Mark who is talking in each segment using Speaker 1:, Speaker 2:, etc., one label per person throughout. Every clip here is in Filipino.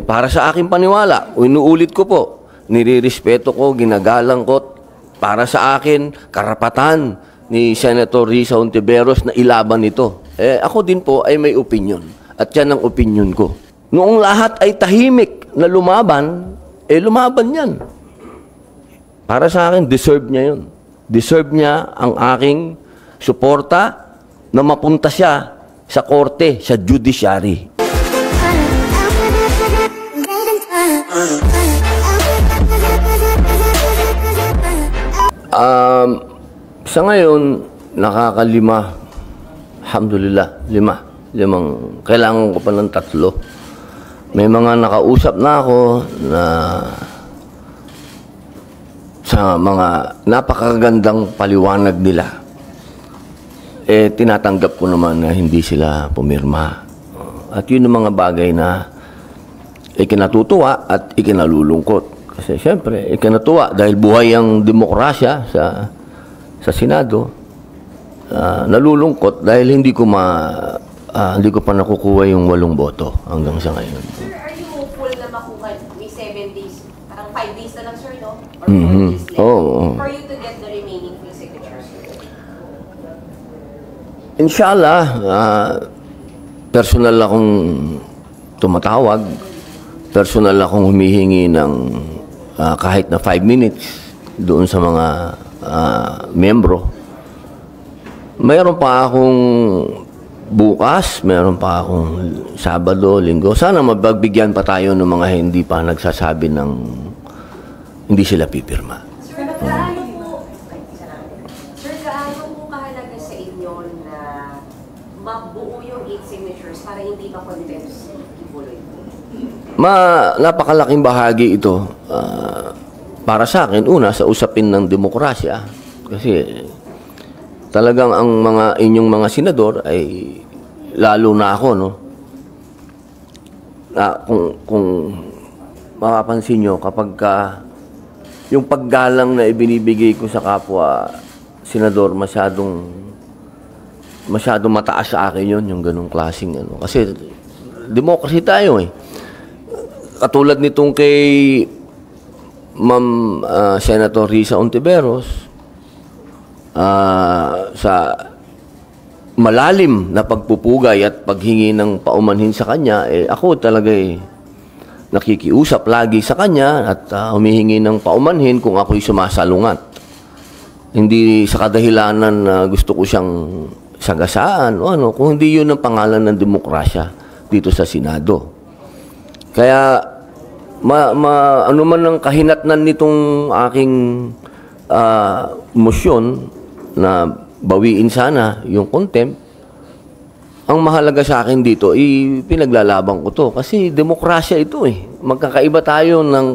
Speaker 1: Para sa aking paniwala, inuulit ko po, nirirespeto ko, ginagalang ko, para sa akin, karapatan ni Senator Risa Hontiveros na ilaban ito. Ako din po ay may opinion. At yan ang opinion ko. Noong lahat ay tahimik na lumaban, lumaban yan. Para sa akin, deserve niya yun. Deserve niya ang aking suporta na mapunta siya sa korte, sa judiciary. Sa ngayon, nakakalima. Alhamdulillah, limang. Kailangan ko pa ng 3. May mga nakausap na ako na sa mga napakagandang paliwanag nila. Tinatanggap ko naman na hindi sila pumirma. At yun ang mga bagay na ikinatutuwa at ikinalulungkot. Kasi siyempre, ikinatuwa dahil buhay ang demokrasya sa Senado. Nalulungkot dahil hindi ko pa nakukuha yung 8 boto hanggang sa ngayon.
Speaker 2: Sir, are you hopeful na makuha may 7 days? Parang 5 days na lang, sir, no? Or 4 days left for you to get the remaining full signatures?
Speaker 1: Inshallah, personal akong tumatawag, personal akong humihingi ng kahit na 5 minutes doon sa mga membro. Mayroon pa akong bukas, mayroon pa akong Sabado, Linggo. Sana magbigyan pa tayo ng mga hindi pa nagsasabi ng hindi sila pipirma.
Speaker 2: Sir, gaano po kahalaga sa inyo na mabuo yung 8 signatures para hindi pa contest ibuloy?
Speaker 1: Napakalaking bahagi ito para sa akin, una, sa usapin ng demokrasya. Kasi talagang ang inyong mga senador ay lalo na ako, no? Kung mapapansin nyo, kapag yung paggalang na ibinibigay ko sa kapwa senador, masyadong mataas sa akin yun, yung ganong klaseng ano. Kasi democracy tayo eh. Katulad nitong kay Ma'am Senator Risa Hontiveros, sa malalim na pagpupugay at paghingi ng paumanhin sa kanya, ako talaga nakikiusap lagi sa kanya at humihingi ng paumanhin kung ako'y sumasalungat. Hindi sa kadahilanan na gusto ko siyang sagasaan o ano, kung hindi yun ang pangalan ng demokrasya dito sa Senado. Kaya ano man ang kahinatnan nitong aking motion na bawiin sana yung contempt, ang mahalaga sa akin dito, pinaglalaban ko to. Kasi demokrasya ito eh. Magkakaiba tayo ng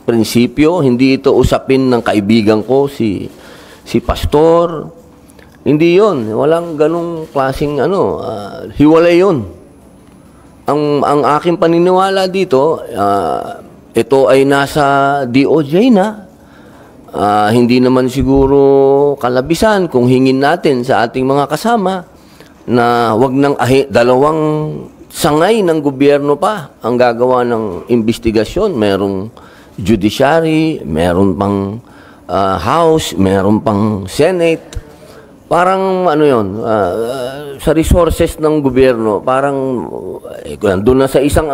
Speaker 1: prinsipyo. Hindi ito usapin ng kaibigan ko, si pastor. Hindi yon. Walang ganong klaseng hiwalay yun. Ang aking paniniwala dito, ito ay nasa DOJ na. Hindi naman siguro kalabisan kung hingin natin sa ating mga kasama na wag nang dalawang sangay ng gobyerno pa ang gagawa ng investigasyon. Merong judiciary, meron pang House, meron pang Senate. Parang yun, sa resources ng gobyerno, parang doon na sa isang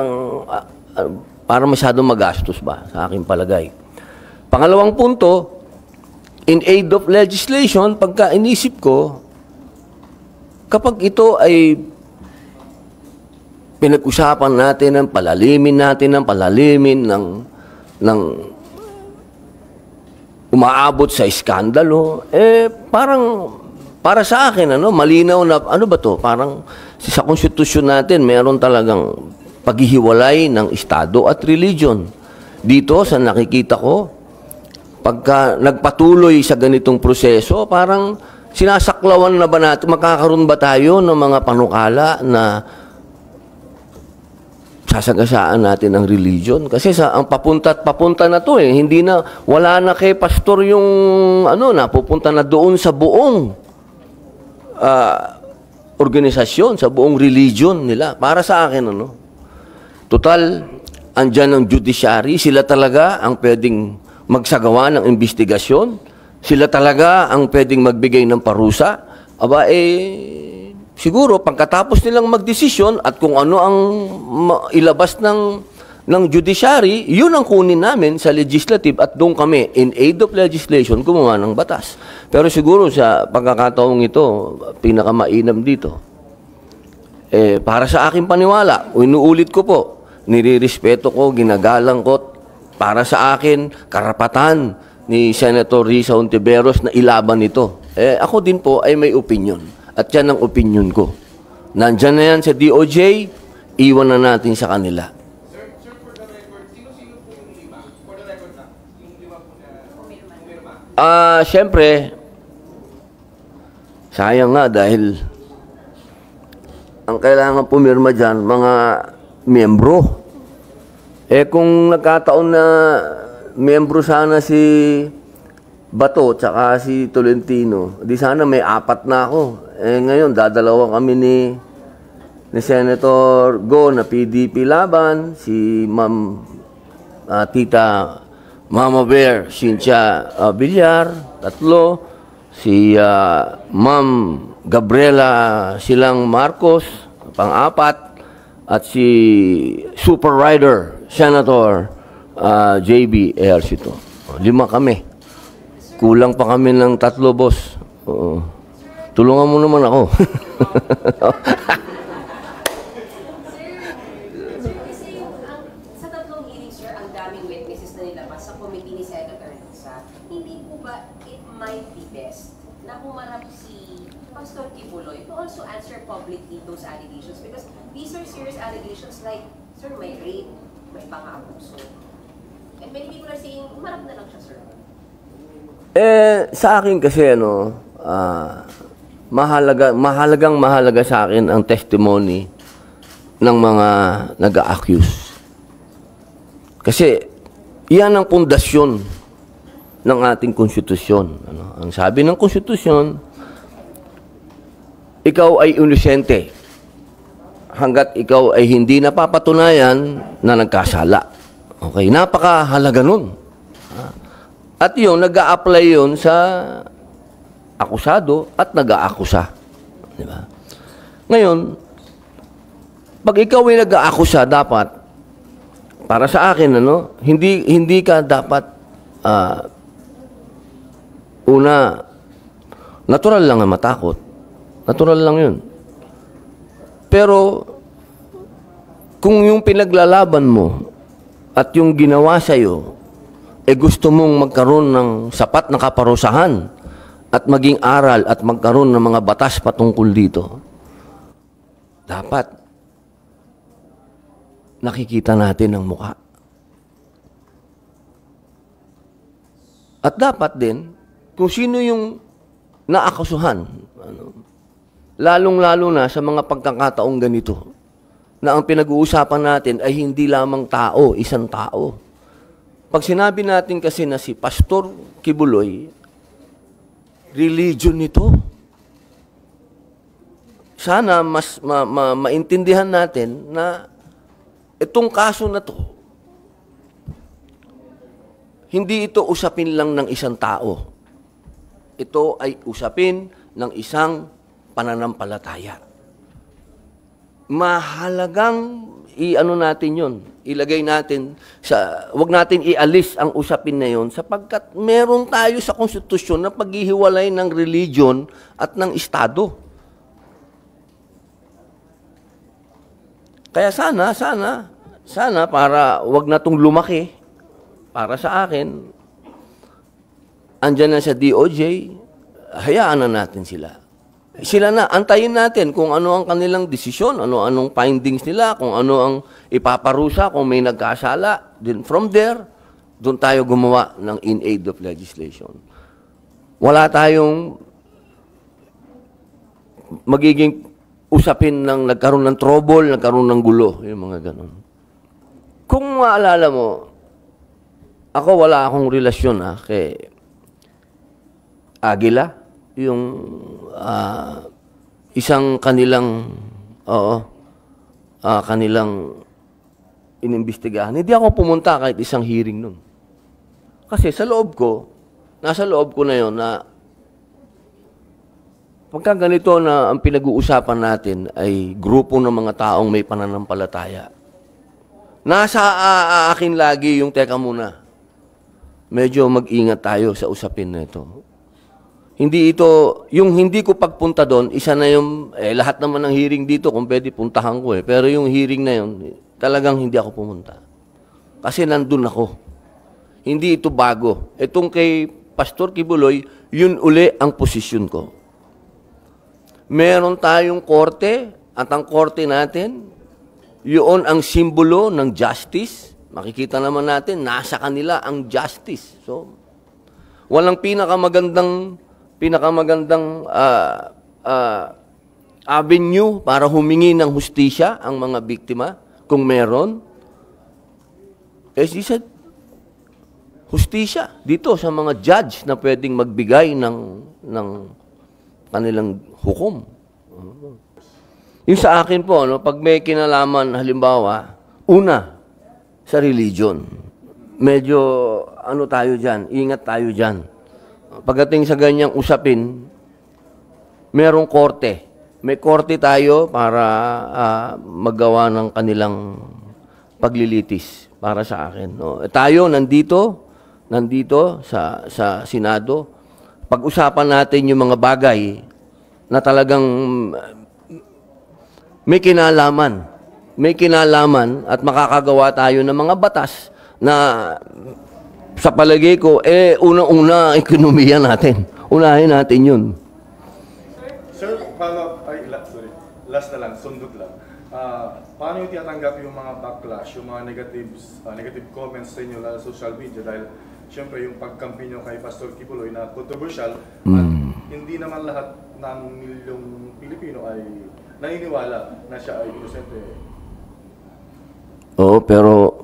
Speaker 1: parang masyadong magastos ba sa aking palagay. Pangalawang punto, in aid of legislation, pagka inisip ko, kapag ito ay pinag-usapan natin ng palalimin ng umaabot sa iskandalo, parang para sa akin, malinaw na, ba to? Parang sa konstitusyon natin, meron talagang paghihiwalay ng Estado at religion. Dito, sa nakikita ko, pagka nagpatuloy sa ganitong proseso, parang sinasaklawan na ba natin, magkakaroon ba tayo ng mga panukala na sasagasaan natin ang religion? Kasi ang papunta na to eh. Hindi na, wala na kay pastor yung, napupunta na doon sa buong organisasyon, sa buong religion nila. Para sa akin, total, andyan ang judiciary, sila talaga ang pwedeng magsagawa ng investigasyon, sila talaga ang pwedeng magbigay ng parusa. Aba, siguro, pagkatapos nilang magdesisyon at kung ano ang ilabas ng judiciary, yun ang kunin namin sa legislative at doon kami, in aid of legislation, gumawa ng batas. Pero siguro sa pagkakataong ito, pinakamainam dito, para sa aking paniwala, inuulit ko po, nirirespeto ko, ginagalang ko, para sa akin, karapatan ni Senator Risa Hontiveros na ilaban ito. Ako din po ay may opinion. At yan ang opinion ko. Nandyan na yan sa DOJ, iwan na natin sa kanila.
Speaker 3: Sir, for the record, sino-sino po yung lima? For the record na, yung lima po na pumirma.
Speaker 1: Siyempre, sayang nga dahil ang kailangan pumirma dyan, mga miyembro. Kung nagkataon na miyembro sana si Bato tsaka si Tolentino, di sana may 4 na ako. Ngayon, dadalawa kami ni Senator Go na PDP laban, si Ma'am Tita Mama Bear, Cynthia Villar, 3, si Ma'am Gabriela Silang Marcos, pang-4, at si Super Rider, Senator JB Ejercito. 5 kami. Kulang pa kami ng 3, boss. Tulungan mo naman ako.
Speaker 2: Kasi sa 3 hearings, sir, ang daming witnesses na nilabas sa committee ni Senator Risa. Hindi po ba it might be best na humarap si Pastor Kibuloy to also answer publicly those allegations? Because these are serious allegations like, sir, may rape, may pang-abuso. And many people are saying, humarap na lang siya, sir.
Speaker 1: Sa akin kasi, mahalaga sa akin ang testimony ng mga nag-a-accuse. Kasi, iyan ang pundasyon ng ating konstitusyon. Ang sabi ng konstitusyon, ikaw ay inosente hanggat ikaw ay hindi napapatunayan na nagkasala. Okay, napakahalaga nun. At yun, nag-a-apply yun sa akusado at nag-aakusa. Di ba? Ngayon, pag ikaw ay nag-aakusa, dapat, para sa akin, hindi ka dapat, natural lang na matakot. Natural lang yun. Pero, kung yung pinaglalaban mo at yung ginawa sa'yo, gusto mong magkaroon ng sapat na kaparusahan at maging aral at magkaroon ng mga batas patungkol dito, dapat nakikita natin ang mukha. At dapat din, kung sino yung naakasuhan, lalong-lalo na sa mga pagkakataong ganito, na ang pinag-uusapan natin ay hindi lamang tao, isang tao. Pag sinabi natin kasi na si Pastor Kibuloy, religion nito. Sana mas maintindihan natin na itong kaso na to, hindi ito usapin lang ng isang tao. Ito ay usapin ng isang pananampalataya. Mahalagang natin yon. Ilagay natin wag natin ialis ang usapin na yon sapagkat meron tayo sa konstitusyon na paghihiwalay ng religion at ng estado. Kaya sana para wag na tong lumaki, para sa akin, andyan na sa DOJ, hayaan na natin sila. Sila na, antayin natin kung ano ang kanilang desisyon, anong findings nila, kung ano ang ipaparusa, kung may nagkasala. Then from there, doon tayo gumawa ng in aid of legislation. Wala tayong magiging usapin ng nagkaroon ng trouble, nagkaroon ng gulo, yung mga ganon. Kung maalala mo, ako wala akong relasyon kay Aguila, yung isang kanilang inimbestigahan. Hindi ako pumunta kahit isang hearing nun. Kasi sa loob ko, nasa loob ko na yon na pagka ganito na ang pinag-uusapan natin ay grupo ng mga taong may pananampalataya. Nasa akin lagi yung teka muna. Medyo mag-ingat tayo sa usapin na ito. Hindi ito, yung hindi ko pagpunta doon, isa na yung, lahat naman ng hearing dito, kung pwede puntahan ko Pero yung hearing na yun, talagang hindi ako pumunta. Kasi nandun ako. Hindi ito bago. Itong kay Pastor Kibuloy, yun uli ang posisyon ko. Meron tayong korte, at ang korte natin, yun ang simbolo ng justice. Makikita naman natin, nasa kanila ang justice. So, walang pinakamagandang avenue para humingi ng hustisya ang mga biktima, kung meron. He said, hustisya dito sa mga judge na pwedeng magbigay ng kanilang hukom. Yung sa akin po, pag may kinalaman, halimbawa, una, sa religion. Medyo, tayo dyan, ingat tayo dyan. Pagdating sa ganyang usapin, merong korte. May korte tayo para magawa ng kanilang paglilitis para sa akin. Tayo, nandito sa Senado, pag-usapan natin yung mga bagay na talagang may kinalaman at makakagawa tayo ng mga batas na sa palagay ko, unang-una ekonomiya natin. Unahin natin yun.
Speaker 4: Sir, last na lang, sundot lang. Paano yung tinatanggap yung mga backlash, yung mga negative comments sa inyo sa social media dahil siyempre yung pagkampi nyo kay Pastor Kibuloy na controversial at hindi naman lahat ng milyong Pilipino ay naniniwala na siya ay inosente.
Speaker 1: Oo, pero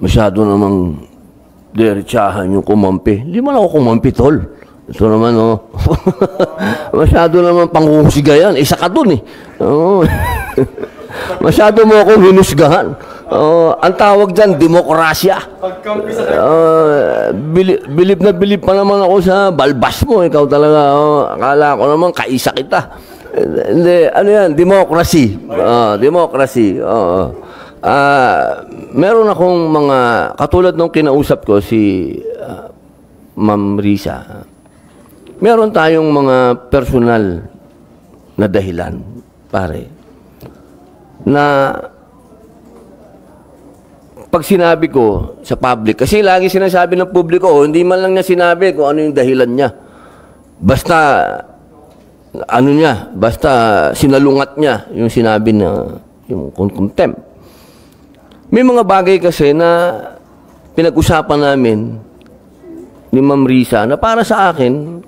Speaker 1: masyado namang diretsahan yung kumampi. Hindi man ako kumampi, tol. Ito naman, masyado naman panghuhusga yan. Isa ka dun, Oo. Masyado mo akong hinusgahan. Ang tawag dyan, demokrasya.
Speaker 4: Pagkampi sa
Speaker 1: bilib pa naman ako sa balbas mo. Ikaw talaga, akala ko naman, kaisa kita. Hindi, ano yan, democracy. Democracy, meron akong mga, katulad nung kinausap ko si Ma'am Risa, meron tayong mga personal na dahilan, pare, na pag sinabi ko sa public, kasi lagi sinasabi ng publiko, hindi man lang niya sinabi kung ano yung dahilan niya. Basta sinalungat niya yung sinabi na yung contempt. May mga bagay kasi na pinag-usapan namin ni Ma'am Risa na para sa akin,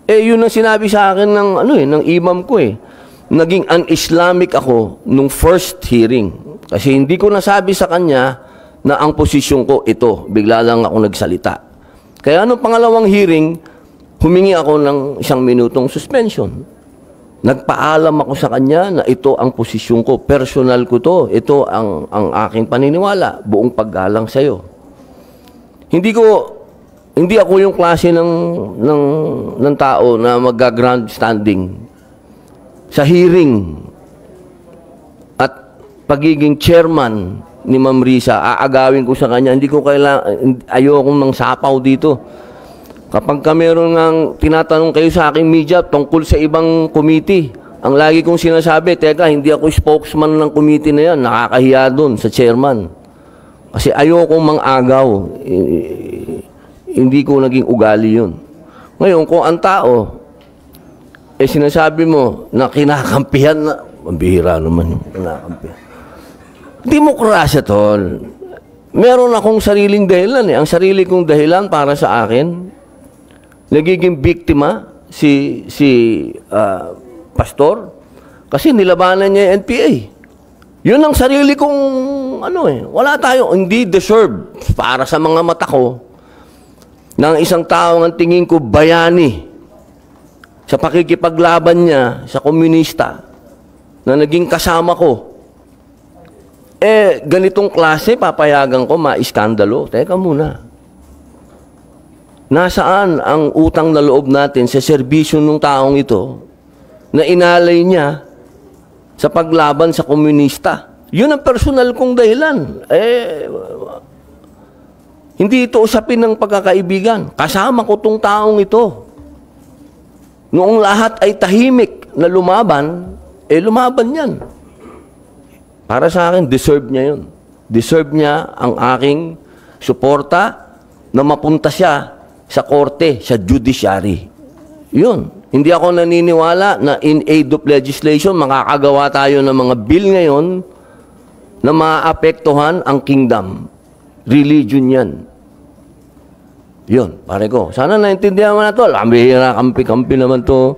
Speaker 1: yun ang sinabi sa akin ng imam ko Naging un-Islamic ako nung first hearing. Kasi hindi ko nasabi sa kanya na ang posisyon ko ito. Bigla lang ako nagsalita. Kaya nung pangalawang hearing, humingi ako ng 1 minutong suspension. Nagpaalam ako sa kanya na ito ang posisyon ko. Personal ko to. Ito ang aking paniniwala. Buong paggalang sa'yo. Hindi ako yung klase ng tao na mag-grandstanding sa hearing at pagiging chairman ni Ma'am Risa. Aagawin ko sa kanya. Ayokong mang sapaw dito. Kapag meron ng tinatanong kayo sa aking media tungkol sa ibang committee, ang lagi kong sinasabi, teka, hindi ako spokesman ng committee na yan, nakakahiya doon sa chairman. Kasi ayokong mang-agaw. Hindi ko naging ugali yun. Ngayon, kung ang tao, sinasabi mo na kinakampihan na, mabihira naman yung kinakampihan. Demokrasya, tol. Meron akong sariling dahilan Ang sarili kong dahilan para sa akin, nagiging biktima si pastor kasi nilabanan niya yung NPA. Yun ang sarili kong wala tayo, hindi deserve para sa mga mata ko ng isang tao ang tingin ko bayani sa pakikipaglaban niya sa komunista na naging kasama ko ganitong klase, papayagan ko, maiskandalo. Teka muna. Nasaan ang utang na loob natin sa serbisyo ng taong ito na inalay niya sa paglaban sa komunista? Yun ang personal kong dahilan. Hindi ito usapin ng pagkakaibigan. Kasama ko tong taong ito. Noong lahat ay tahimik na lumaban, lumaban yan. Para sa akin, deserve niya yun. Deserve niya ang aking suporta na mapunta siya sa korte, sa judiciary. Yun. Hindi ako naniniwala na in aid of legislation, makakagawa tayo ng mga bill ngayon na maapektuhan ang kingdom. Religion yan. Yun, pare ko. Sana naintindihan mo na to. Lambihira, kampi-kampi naman to.